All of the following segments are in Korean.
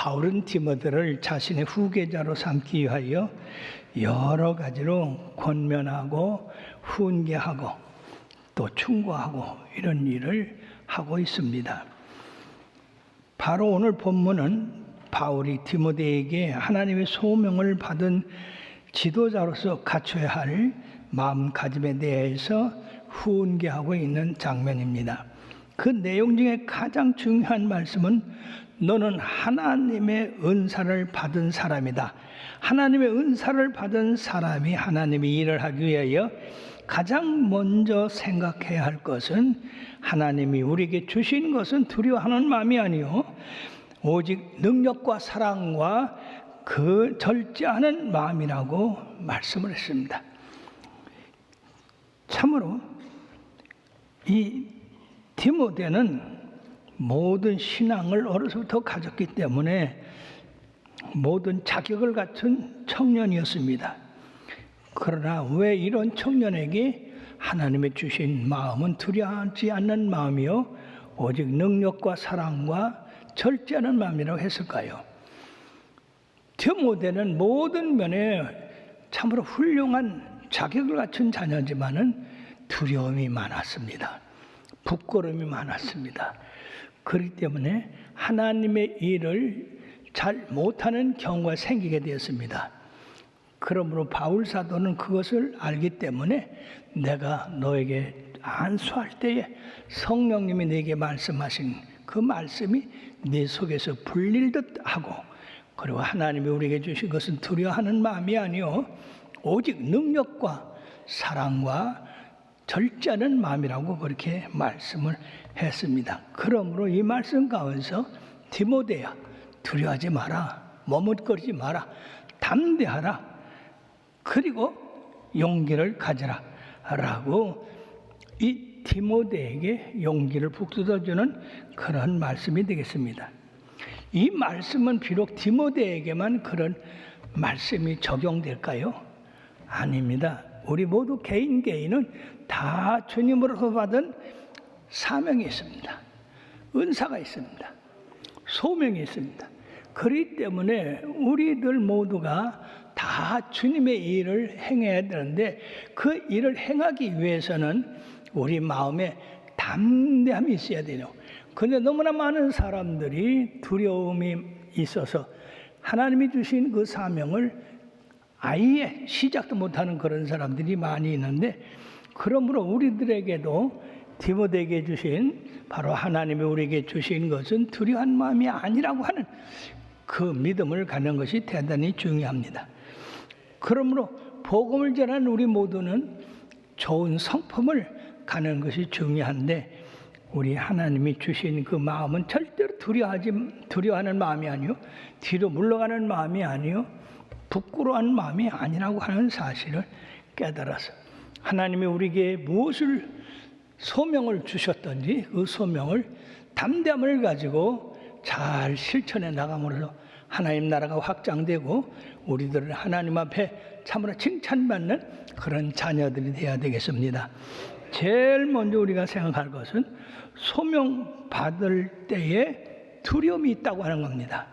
바울은 디모데를 자신의 후계자로 삼기 위하여 여러 가지로 권면하고 훈계하고 또 충고하고 이런 일을 하고 있습니다. 바로 오늘 본문은 바울이 디모데에게 하나님의 소명을 받은 지도자로서 갖춰야 할 마음가짐에 대해서 훈계하고 있는 장면입니다. 그 내용 중에 가장 중요한 말씀은 너는 하나님의 은사를 받은 사람이다. 하나님의 은사를 받은 사람이 하나님의 일을 하기 위하여 가장 먼저 생각해야 할 것은 하나님이 우리에게 주신 것은 두려워하는 마음이 아니요 오직 능력과 사랑과 그 절제하는 마음이라고 말씀을 했습니다. 참으로 이 디모데는 모든 신앙을 어려서부터 가졌기 때문에 모든 자격을 갖춘 청년이었습니다. 그러나 왜 이런 청년에게 하나님의 주신 마음은 두려워하지 않는 마음이요 오직 능력과 사랑과 절제하는 마음이라고 했을까요? 디모데는 모든 면에 참으로 훌륭한 자격을 갖춘 자녀지만은 두려움이 많았습니다. 부끄러움이 많았습니다. 그렇기 때문에 하나님의 일을 잘 못하는 경우가 생기게 되었습니다. 그러므로 바울 사도는 그것을 알기 때문에 내가 너에게 안수할 때에 성령님이 내게 말씀하신 그 말씀이 네 속에서 불릴 듯 하고 그리고 하나님이 우리에게 주신 것은 두려워하는 마음이 아니요 오직 능력과 사랑과 절제하는 마음이라고 그렇게 말씀을 했습니다. 그러므로 이 말씀 가운데서 디모데야 두려워하지 마라, 머뭇거리지 마라, 담대하라, 그리고 용기를 가져라 라고 이 디모데에게 용기를 북돋아주는 그런 말씀이 되겠습니다. 이 말씀은 비록 디모데에게만 그런 말씀이 적용될까요? 아닙니다. 우리 모두 개인은 다 주님으로서 받은 사명이 있습니다. 은사가 있습니다. 소명이 있습니다. 그렇기 때문에 우리들 모두가 다 주님의 일을 행해야 되는데 그 일을 행하기 위해서는 우리 마음에 담대함이 있어야 돼요. 그런데 너무나 많은 사람들이 두려움이 있어서 하나님이 주신 그 사명을 아예 시작도 못하는 그런 사람들이 많이 있는데 그러므로 우리들에게도 디모데에게 주신 바로 하나님이 우리에게 주신 것은 두려워한 마음이 아니라고 하는 그 믿음을 갖는 것이 대단히 중요합니다. 그러므로 복음을 전하는 우리 모두는 좋은 성품을 갖는 것이 중요한데 우리 하나님이 주신 그 마음은 절대로 두려워하는 마음이 아니요 뒤로 물러가는 마음이 아니요 부끄러워하는 마음이 아니라고 하는 사실을 깨달아서 하나님이 우리에게 무엇을 소명을 주셨던지 그 소명을 담대함을 가지고 잘 실천해 나감으로써 하나님 나라가 확장되고 우리들은 하나님 앞에 참으로 칭찬받는 그런 자녀들이 되어야 되겠습니다. 제일 먼저 우리가 생각할 것은 소명 받을 때에 두려움이 있다고 하는 겁니다.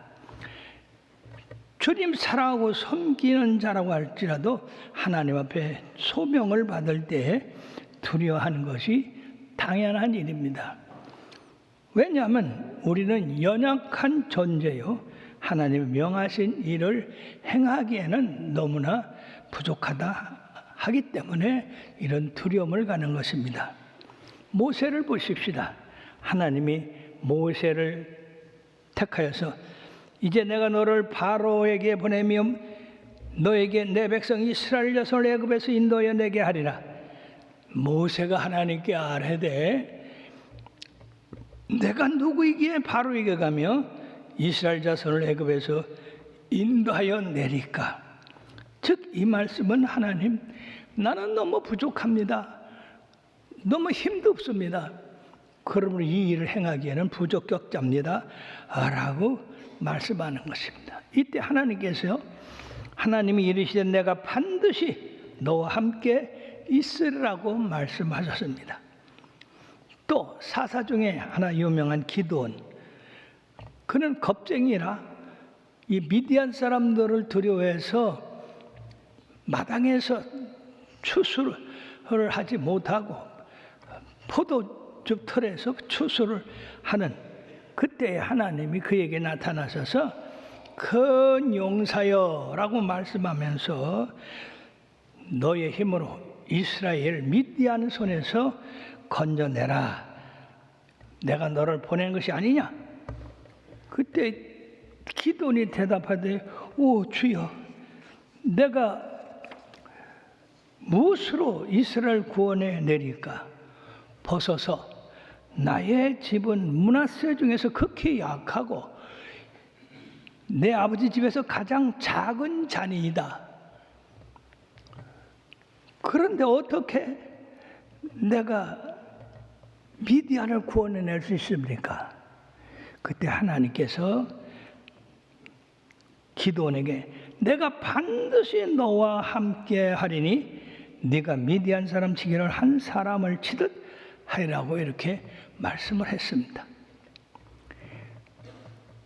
주님 사랑하고 섬기는 자라고 할지라도 하나님 앞에 소명을 받을 때에 두려워하는 것이 당연한 일입니다. 왜냐하면 우리는 연약한 존재요 하나님의 명하신 일을 행하기에는 너무나 부족하다 하기 때문에 이런 두려움을 갖는 것입니다. 모세를 보십시다. 하나님이 모세를 택하여서 이제 내가 너를 바로에게 보내며 너에게 내 백성 이스라엘 자손을 애굽에서 인도하여 내게 하리라. 모세가 하나님께 아뢰되 내가 누구이기에 바로에게 가며 이스라엘 자손을 애굽에서 인도하여 내리까? 즉 이 말씀은 하나님 나는 너무 부족합니다. 너무 힘도 없습니다. 그러므로 이 일을 행하기에는 부적격자입니다 라고 말씀하는 것입니다. 이때 하나님께서요 하나님이 이르시되 내가 반드시 너와 함께 있으리라고 말씀하셨습니다. 또 사사 중에 하나 유명한 기드온, 그는 겁쟁이라 이 미디안 사람들을 두려워해서 마당에서 추수를 하지 못하고 포도즙 털에서 추수를 하는 그때 하나님이 그에게 나타나셔서 큰 용사여라고 말씀하면서 너의 힘으로 이스라엘 미디안 손에서 건져내라. 내가 너를 보낸 것이 아니냐? 그때 기드온이 대답하되 오 주여, 내가 무엇으로 이스라엘 구원해 내릴까? 벗어서 나의 집은 므낫세 중에서 극히 약하고 내 아버지 집에서 가장 작은 자니이다. 그런데 어떻게 내가 미디안을 구원해낼 수 있습니까? 그때 하나님께서 기드온에게 내가 반드시 너와 함께 하리니 네가 미디안 사람 치기를 한 사람을 치듯 하리라고 이렇게 말씀을 했습니다.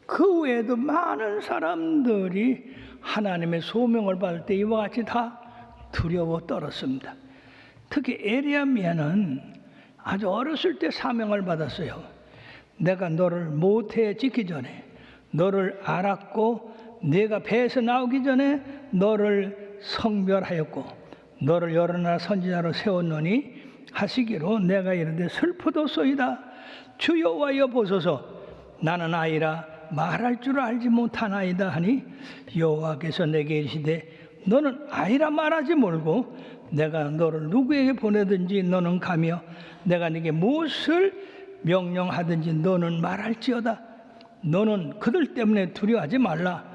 그 외에도 많은 사람들이 하나님의 소명을 받을 때 이와 같이 다 두려워 떨었습니다. 특히 에리야미야는 아주 어렸을 때 사명을 받았어요. 내가 너를 모태에 짓기 전에 너를 알았고 내가 배에서 나오기 전에 너를 성별하였고 너를 여러 나라 선지자로 세웠노니 하시기로 내가 이르되 슬프도소이다. 주 여호와여 보소서 나는 아이라 말할 줄 알지 못하나이다 하니 여호와께서 내게 이르시되 너는 아이라 말하지 말고 내가 너를 누구에게 보내든지 너는 가며 내가 네게 무엇을 명령하든지 너는 말할지어다. 너는 그들 때문에 두려워하지 말라.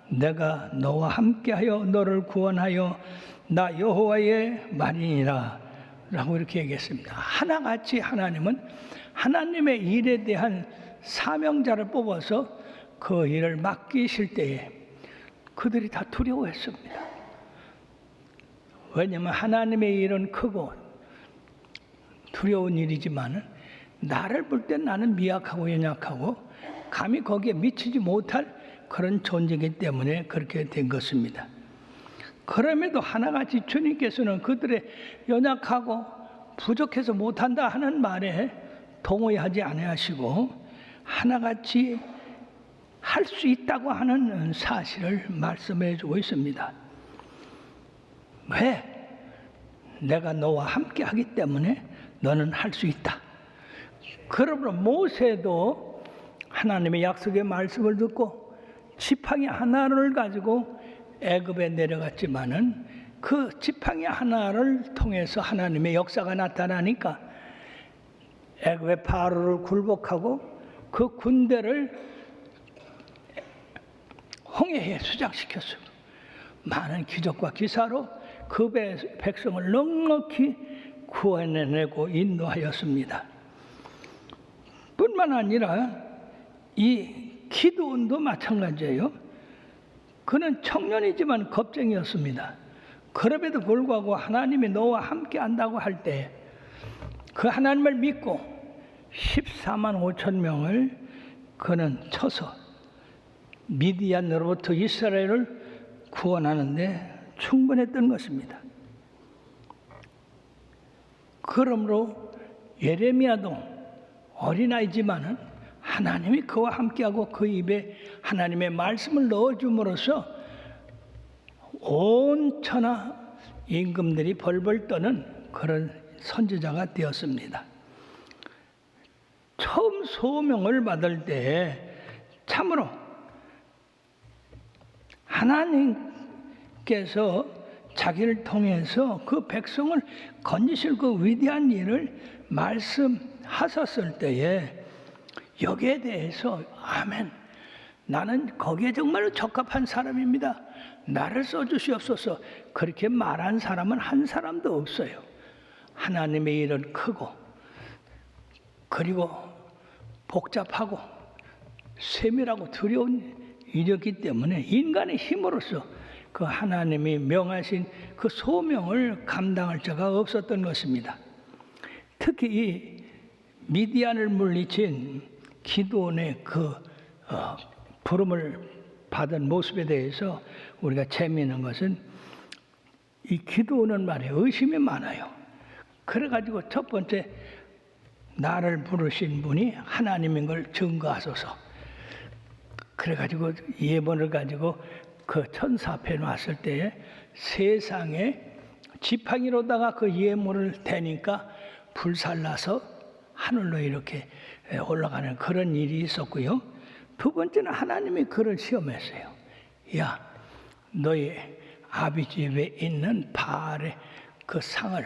내가 너와 함께하여 너를 구원하여 나 여호와의 말이니라 라고 이렇게 얘기했습니다. 하나같이 하나님은 하나님의 일에 대한 사명자를 뽑아서 그 일을 맡기실 때에 그들이 다 두려워했습니다. 왜냐하면 하나님의 일은 크고 두려운 일이지만 나를 볼 때 나는 미약하고 연약하고 감히 거기에 미치지 못할 그런 존재이기 때문에 그렇게 된 것입니다. 그럼에도 하나같이 주님께서는 그들의 연약하고 부족해서 못한다 하는 말에 동의하지 아니하시고 하나같이 할 수 있다고 하는 사실을 말씀해 주고 있습니다. 왜? 내가 너와 함께 하기 때문에 너는 할 수 있다. 그러므로 모세도 하나님의 약속의 말씀을 듣고 지팡이 하나를 가지고 애굽에 내려갔지만은 그 지팡이 하나를 통해서 하나님의 역사가 나타나니까 애굽의 바로를 굴복하고 그 군대를 홍해에 수장시켰습니다. 많은 기적과 기사로 그 백성을 넉넉히 구원해내고 인도하였습니다. 뿐만 아니라 이 기드온도 마찬가지예요. 그는 청년이지만 겁쟁이였습니다. 그럼에도 불구하고 하나님이 너와 함께 한다고 할 때 그 하나님을 믿고 14만 5천 명을 그는 쳐서 미디안으로부터 이스라엘을 구원하는데 충분했던 것입니다. 그러므로 예레미야도 어린아이지만은 하나님이 그와 함께하고 그 입에 하나님의 말씀을 넣어줌으로써 온 천하 임금들이 벌벌 떠는 그런 선지자가 되었습니다. 처음 소명을 받을 때 참으로 하나님께서 자기를 통해서 그 백성을 건지실 그 위대한 일을 말씀하셨을 때에 여기에 대해서 아멘, 나는 거기에 정말로 적합한 사람입니다. 나를 써주시옵소서. 그렇게 말한 사람은 한 사람도 없어요. 하나님의 일은 크고 그리고 복잡하고 세밀하고 두려운 일이었기 때문에 인간의 힘으로서 그 하나님이 명하신 그 소명을 감당할 자가 없었던 것입니다. 특히 이 미디안을 물리친 기드온의 그 부름을 받은 모습에 대해서 우리가 재미있는 것은 이 기도는 말이에요. 의심이 많아요. 그래가지고 첫 번째 나를 부르신 분이 하나님인 걸 증거하소서. 그래가지고 예언을 가지고 그 천사 앞에 놨을 때에 세상에 지팡이로다가 그 예물을 대니까 불살라서 하늘로 이렇게 올라가는 그런 일이 있었고요. 두 번째는 하나님이 그를 시험했어요. 야, 너희 아비 집에 있는 바알의 그 상을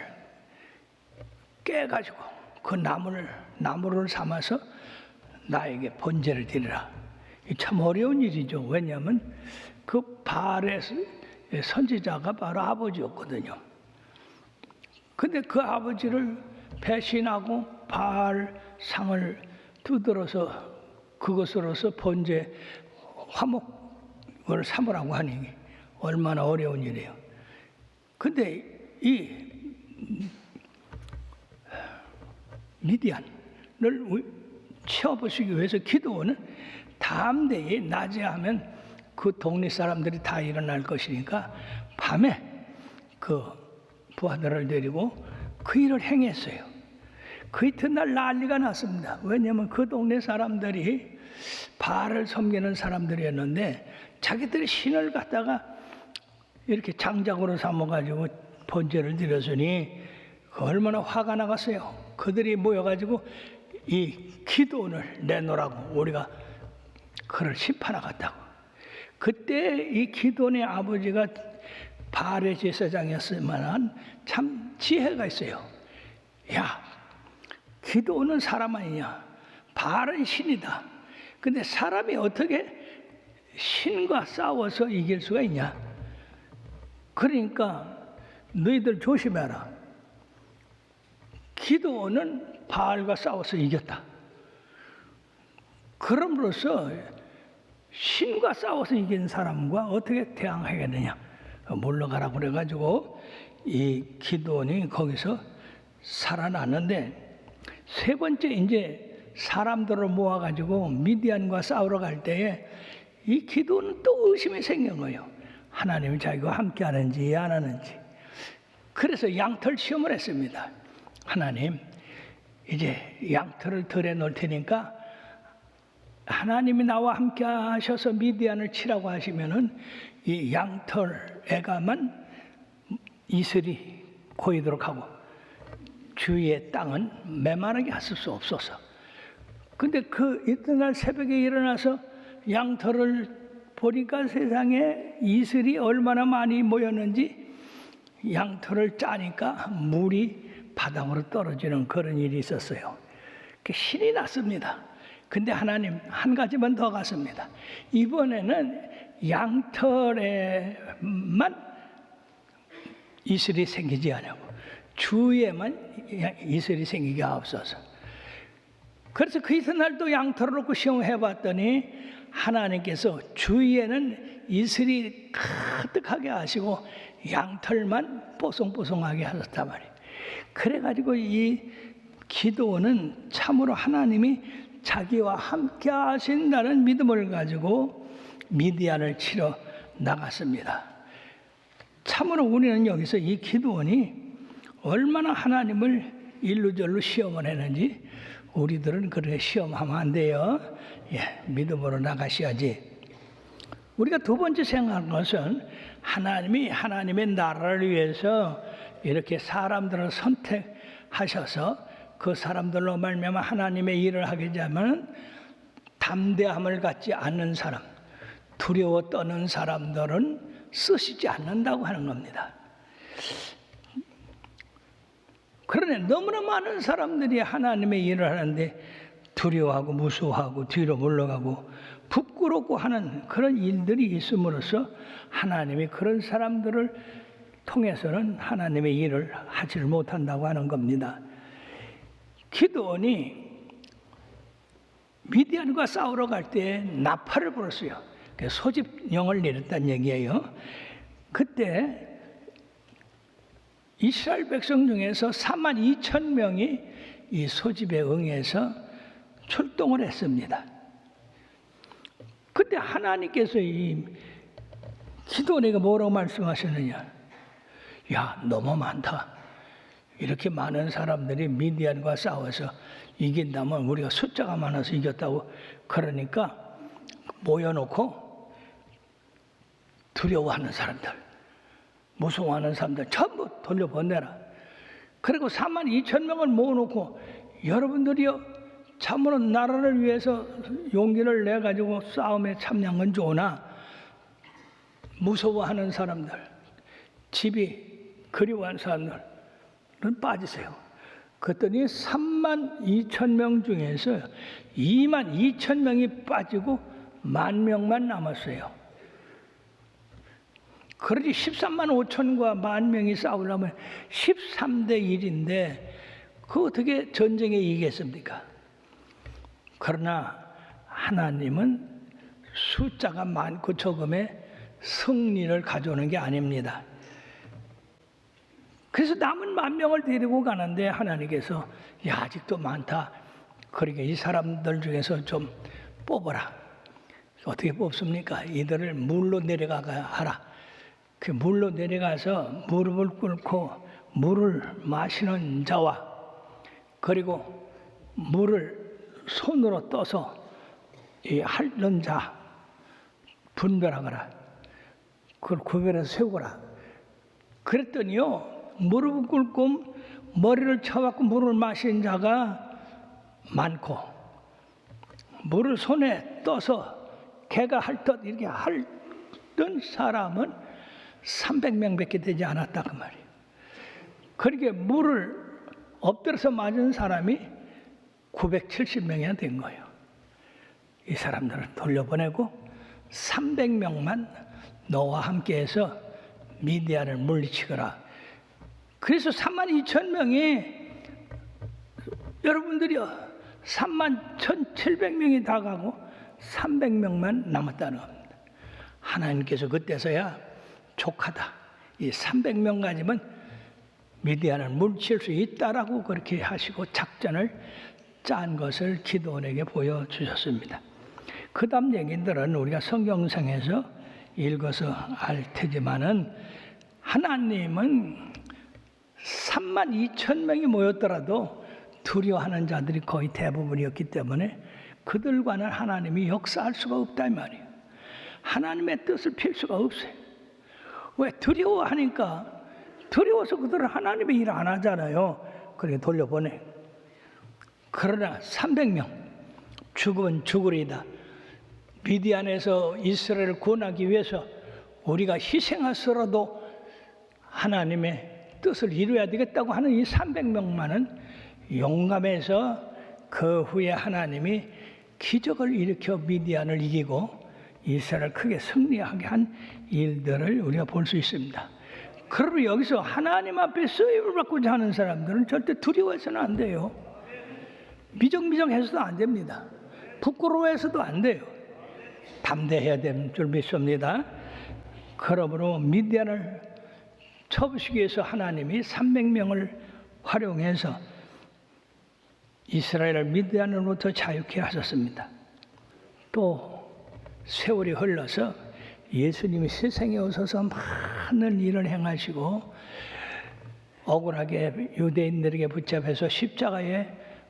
깨가지고 그 나무를 삼아서 나에게 번제를 드리라. 참 어려운 일이죠. 왜냐하면 그 바알의 선지자가 바로 아버지였거든요. 근데 그 아버지를 배신하고 바알 상을 두드러서 그것으로서 번제 화목을 삼으라고 하니 얼마나 어려운 일이에요. 근데 이 미디안을 치워보시기 위해서 기도원은 다음 대에 낮에 하면 그 동네 사람들이 다 일어날 것이니까 밤에 그 부하들을 데리고 그 일을 행했어요. 그 이튿날 난리가 났습니다. 왜냐하면 그 동네 사람들이 바알을 섬기는 사람들이었는데 자기들이 신을 갖다가 이렇게 장작으로 삼아가지고 번제를 드렸으니 얼마나 화가 나갔어요. 그들이 모여가지고 이 기도원을 내놓으라고 우리가 그를 심판하겠다고. 그때 이 기도원의 아버지가 바알의 제사장이었으면 참 지혜가 있어요. 야, 기도원은 사람 아니냐? 바알은 신이다. 근데 사람이 어떻게 신과 싸워서 이길 수가 있냐? 그러니까 너희들 조심해라. 기도원은 바알과 싸워서 이겼다. 그럼으로써 신과 싸워서 이긴 사람과 어떻게 대항하겠느냐? 물러가라고 그래가지고 이 기도원이 거기서 살아났는데, 세 번째 이제 사람들을 모아가지고 미디안과 싸우러 갈 때에 이 기도는 또 의심이 생긴 거예요. 하나님이 자기와 함께 하는지 안 하는지. 그래서 양털 시험을 했습니다. 하나님, 이제 양털을 덜어 놓을 테니까 하나님이 나와 함께 하셔서 미디안을 치라고 하시면은 이 양털 애가만 이슬이 고이도록 하고 주위의 땅은 메마르게 하실 수 없소서. 근데 그 이튿날 새벽에 일어나서 양털을 보니까 세상에 이슬이 얼마나 많이 모였는지 양털을 짜니까 물이 바닥으로 떨어지는 그런 일이 있었어요. 신이 났습니다. 근데 하나님 한 가지만 더 갔습니다. 이번에는 양털에만 이슬이 생기지 않냐고, 주위에만 이슬이 생기게 하옵소서. 그래서 그 이튿날 또 양털을 놓고 시험해 봤더니 하나님께서 주위에는 이슬이 가득하게 하시고 양털만 뽀송뽀송하게 하셨단 말이에요. 그래가지고 이 기도원은 참으로 하나님이 자기와 함께 하신다는 믿음을 가지고 미디안을 치러 나갔습니다. 참으로 우리는 여기서 이 기도원이 얼마나 하나님을 일루절로 시험을 했는지 우리들은 그렇게 시험하면 안 돼요. 믿음으로 나가셔야지. 우리가 두 번째 생각한 것은 하나님이 하나님의 나라를 위해서 이렇게 사람들을 선택하셔서 그 사람들로 말미암아 하나님의 일을 하게 되면 담대함을 갖지 않는 사람, 두려워 떠는 사람들은 쓰시지 않는다고 하는 겁니다. 그러네, 너무나 많은 사람들이 하나님의 일을 하는데 두려워하고 무서워하고 뒤로 물러가고 부끄럽고 하는 그런 일들이 있음으로써 하나님이 그런 사람들을 통해서는 하나님의 일을 하지를 못한다고 하는 겁니다. 기드온이 미디안과 싸우러 갈 때 나팔을 불었어요. 소집령을 내렸다는 얘기예요. 그때 이스라엘 백성 중에서 42,000명이 이 소집에 응해서 출동을 했습니다. 그때 하나님께서 이 기도원에게 뭐라고 말씀하셨느냐? 야, 너무 많다. 이렇게 많은 사람들이 미디안과 싸워서 이긴다면 우리가 숫자가 많아서 이겼다고. 그러니까 모여놓고 두려워하는 사람들, 무서워하는 사람들 전부 돌려보내라. 그리고 42,000명을 모아놓고 여러분들이요, 참으로 나라를 위해서 용기를 내가지고 싸움에 참여한 건 좋으나 무서워하는 사람들, 집이 그리워하는 사람들은 빠지세요. 그랬더니 32,000명 중에서 22,000명이 빠지고 10,000명만 남았어요. 그러지 13만 5천과 10,000명이 싸우려면 13대 1인데 그 어떻게 전쟁에 이기겠습니까? 그러나 하나님은 숫자가 많고 적음에 승리를 가져오는 게 아닙니다. 그래서 남은 10,000명을 데리고 가는데 하나님께서 야, 아직도 많다. 그러니까 이 사람들 중에서 좀 뽑아라. 어떻게 뽑습니까? 이들을 물로 내려가게 하라. 그 물로 내려가서 무릎을 꿇고 물을 마시는 자와 그리고 물을 손으로 떠서 이 핥는 자 분별하거라. 그걸 구별해서 세우거라. 그랬더니요, 무릎을 꿇고 머리를 쳐갖고 물을 마신 자가 많고 물을 손에 떠서 개가 핥듯 이렇게 핥던 사람은 300명밖에 되지 않았다 그 말이에요. 그렇게 물을 엎드려서 맞은 사람이 970명이나 된 거예요. 이 사람들을 돌려보내고 300명만 너와 함께해서 미디안을 물리치거라. 그래서 32,000명이 여러분들이요 31,700명이 다 가고 300명만 남았다는 겁니다. 하나님께서 그때서야 족하다. 이 300명 가지면 미디안을 물리칠 수 있다라고 그렇게 하시고 작전을 짠 것을 기드온에게 보여주셨습니다. 그 다음 얘기들은 우리가 성경상에서 읽어서 알 테지만은 하나님은 32,000명이 모였더라도 두려워하는 자들이 거의 대부분이었기 때문에 그들과는 하나님이 역사할 수가 없다 이 말이에요. 하나님의 뜻을 필 수가 없어요. 왜? 두려워하니까. 두려워서 그들은 하나님의 일 안 하잖아요. 그렇게 돌려보내. 그러나 300명 죽으면 죽으리이다. 미디안에서 이스라엘을 구원하기 위해서 우리가 희생하서라도 하나님의 뜻을 이루어야 되겠다고 하는 이 300명만은 용감해서 그 후에 하나님이 기적을 일으켜 미디안을 이기고 이스라엘을 크게 승리하게 한 일들을 우리가 볼 수 있습니다. 그러므로 여기서 하나님 앞에 쓰임을 받고자 하는 사람들은 절대 두려워해서는 안 돼요. 미적미적해서도 안 됩니다. 부끄러워해서도 안 돼요. 담대해야 되는 줄 믿습니다. 그러므로 미디안을 쳐부시기 위해서 하나님이 300명을 활용해서 이스라엘을 미디안으로부터 자유케 하셨습니다. 또 세월이 흘러서 예수님이 세상에 오셔서 많은 일을 행하시고 억울하게 유대인들에게 붙잡혀서 십자가에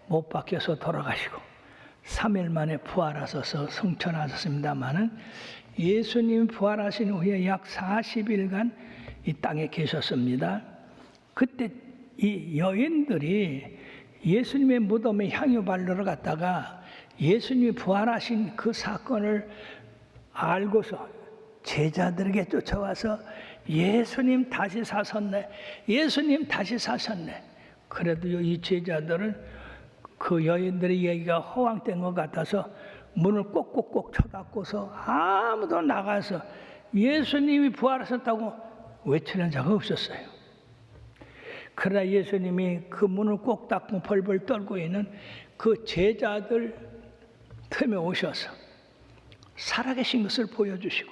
못 박혀서 돌아가시고 3일 만에 부활하셔서 승천하셨습니다마는 예수님이 부활하신 후에 약 40일간 이 땅에 계셨습니다. 그때 이 여인들이 예수님의 무덤에 향유 바르러 갔다가 예수님이 부활하신 그 사건을 알고서 제자들에게 쫓아와서 예수님 다시 사셨네. 예수님 다시 사셨네. 그래도 이 제자들은 그 여인들의 얘기가 허황된 것 같아서 문을 꼭꼭꼭 쳐닫고서 아무도 나가서 예수님이 부활하셨다고 외치는 자가 없었어요. 그러나 예수님이 그 문을 꼭 닫고 벌벌 떨고 있는 그 제자들 틈에 오셔서 살아계신 것을 보여주시고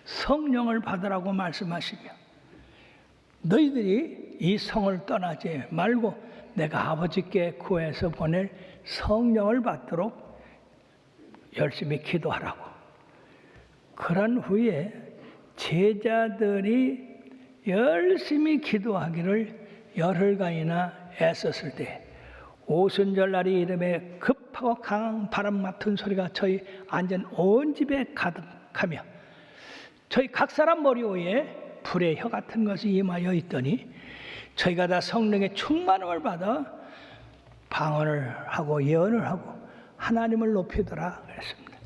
성령을 받으라고 말씀하시며 너희들이 이 성을 떠나지 말고 내가 아버지께 구해서 보낼 성령을 받도록 열심히 기도하라고 그런 후에 제자들이 열심히 기도하기를 열흘간이나 애썼을 때 오순절 날이 이름에 급하고 강한 바람 맡은 소리가 저희 앉은 온 집에 가득하며 저희 각 사람 머리 위에 불의 혀 같은 것이 임하여 있더니 저희가 다 성령의 충만함을 받아 방언을 하고 예언을 하고 하나님을 높이더라 그랬습니다.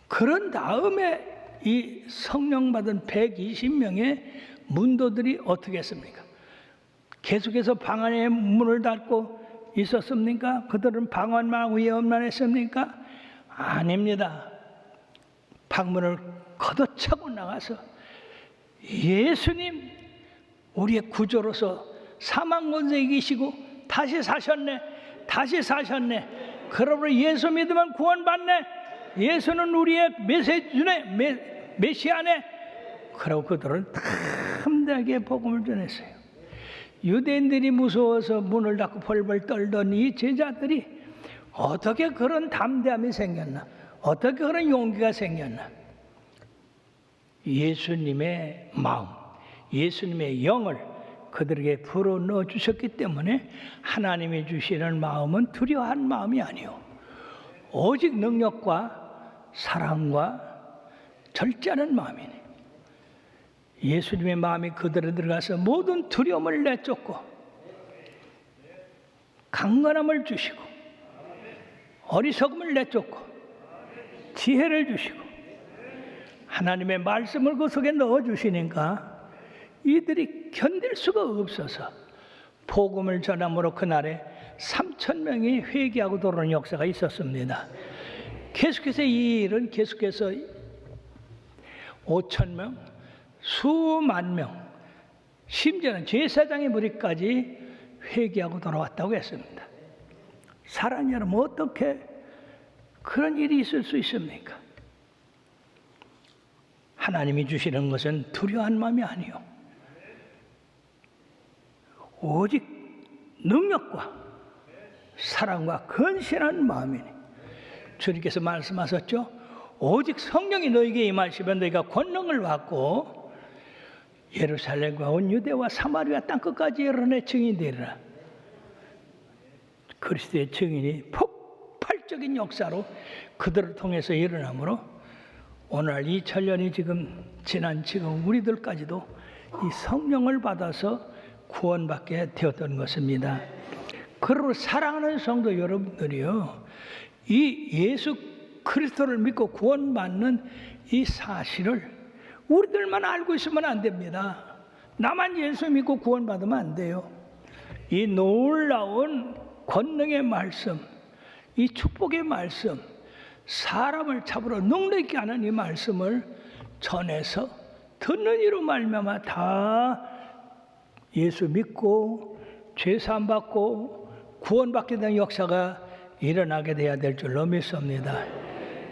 그런 다음에 이 성령 받은 120명의 문도들이 어떻게 했습니까? 계속해서 방 안에 문을 닫고 있었습니까? 그들은 방언만 하고 예언만 했습니까? 아닙니다. 방문을 걷어차고 나가서 예수님 우리의 구조로서 사망 권세 이기시고 다시 사셨네. 그러므로 예수 믿으면 구원받네. 예수는 우리의 메시지네, 메시아네. 그러고 그들은 담대하게 복음을 전했어요. 유대인들이 무서워서 문을 닫고 벌벌 떨던 이 제자들이 어떻게 그런 담대함이 생겼나? 어떻게 그런 용기가 생겼나? 예수님의 마음, 예수님의 영을 그들에게 불어넣어 주셨기 때문에 하나님이 주시는 마음은 두려워한 마음이 아니요 오직 능력과 사랑과 절제하는 마음이네. 예수님의 마음이 그들에 들어가서 모든 두려움을 내쫓고 강건함을 주시고 어리석음을 내쫓고 지혜를 주시고 하나님의 말씀을 그 속에 넣어주시니까 이들이 견딜 수가 없어서 복음을 전함으로 그날에 3,000명이 회개하고 돌아오는 역사가 있었습니다. 계속해서 이 일은 계속해서 5,000명, 수만 명, 심지어는 제사장의 무리까지 회개하고 돌아왔다고 했습니다. 사랑하는 여러분, 어떻게 그런 일이 있을 수 있습니까? 하나님이 주시는 것은 두려워한 마음이 아니요 오직 능력과 사랑과 건실한 마음이니 주님께서 말씀하셨죠. 오직 성령이 너에게 임하시면 너희가 권능을 받고 예루살렘과 온 유대와 사마리아 땅끝까지 이르러 증인이 되리라. 그리스도의 증인이 폭발적인 역사로 그들을 통해서 일어나므로 오늘 2000년이 지난 지금 우리들까지도 이 성령을 받아서 구원받게 되었던 것입니다. 그러므로 사랑하는 성도 여러분들이요, 이 예수 그리스도를 믿고 구원받는 이 사실을 우리들만 알고 있으면 안 됩니다. 나만 예수 믿고 구원받으면 안 돼요. 이 놀라운 권능의 말씀, 이 축복의 말씀, 사람을 잡으러 능력있게 하는 이 말씀을 전해서 듣는 이로 말미암아 다 예수 믿고 죄사함 받고 구원받게 된 역사가 일어나게 돼야 될 줄로 믿습니다.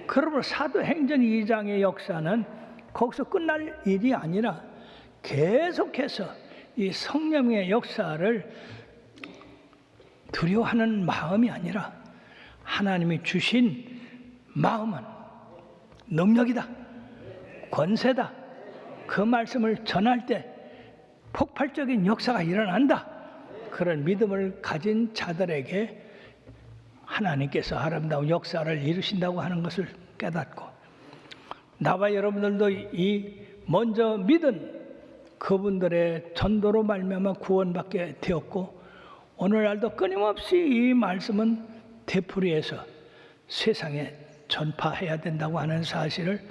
그러므로 사도행전 2장의 역사는 거기서 끝날 일이 아니라 계속해서 이 성령의 역사를 두려워하는 마음이 아니라 하나님이 주신 마음은 능력이다, 권세다. 그 말씀을 전할 때 폭발적인 역사가 일어난다. 그런 믿음을 가진 자들에게 하나님께서 아름다운 역사를 이루신다고 하는 것을 깨닫고 나와 여러분들도 이 먼저 믿은 그분들의 전도로 말미암아 구원받게 되었고 오늘날도 끊임없이 이 말씀은 되풀이해서 세상에 전파해야 된다고 하는 사실을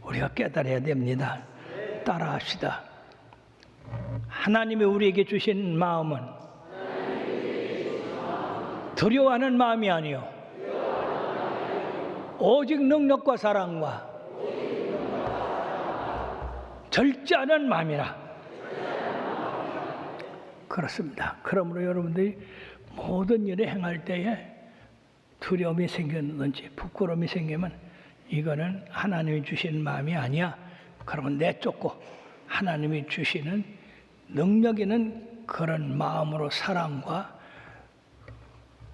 우리가 깨달아야 됩니다. 따라합시다. 하나님이 우리에게 주신 마음은 두려워하는 마음이 아니요 오직 능력과 사랑과 절제하는 마음이라. 그렇습니다. 그러므로 여러분들이 모든 일을 행할 때에 두려움이 생겼는지 부끄러움이 생기면 이거는 하나님이 주신 마음이 아니야. 그러면 내쫓고 하나님이 주시는 능력 있는 그런 마음으로 사랑과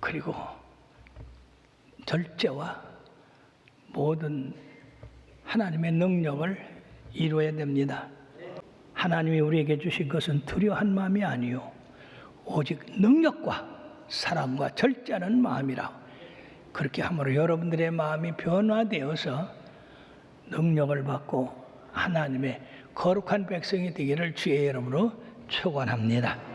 그리고 절제와 모든 하나님의 능력을 이루어야 됩니다. 하나님이 우리에게 주신 것은 두려워한 마음이 아니요 오직 능력과 사랑과 절제하는 마음이라. 그렇게 함으로 여러분들의 마음이 변화되어서 능력을 받고 하나님의 거룩한 백성이 되기를 주의 이름으로 축원합니다.